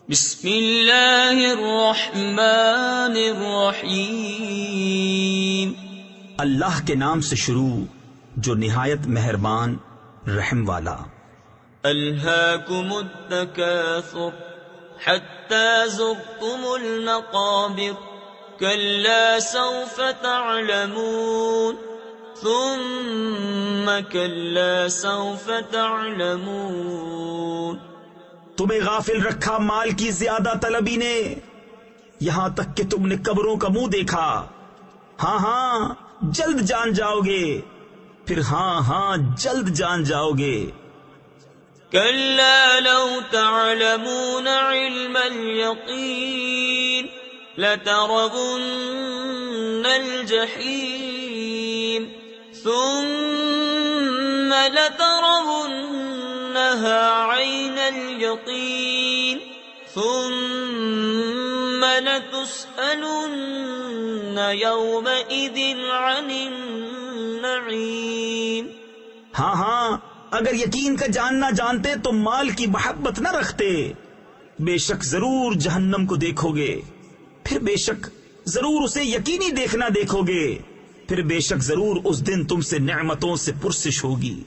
بسم اللہ الرحمن الرحیم، اللہ کے نام سے شروع جو نہایت مہربان رحم والا۔ الہاکم التکاثر حتی زرتم المقابر کلا سوف تعلمون ثم کلا سوف تعلمون۔ تمہیں غافل رکھا مال کی زیادہ طلبی نے، یہاں تک کہ تم نے قبروں کا منہ دیکھا۔ ہاں ہاں جلد جان جاؤ گے، پھر ہاں ہاں جلد جان جاؤ گے۔ كلا لو تعلمون علم اليقين لترون الجحيم ثم لترونها عين اليقين ثم لتسألن يومئذ عن النعيم۔ ہاں ہاں اگر یقین کا جاننا جانتے تو مال کی محبت نہ رکھتے۔ بے شک ضرور جہنم کو دیکھو گے، پھر بے شک ضرور اسے یقینی دیکھنا دیکھو گے، پھر بے شک ضرور اس دن تم سے نعمتوں سے پرسش ہوگی۔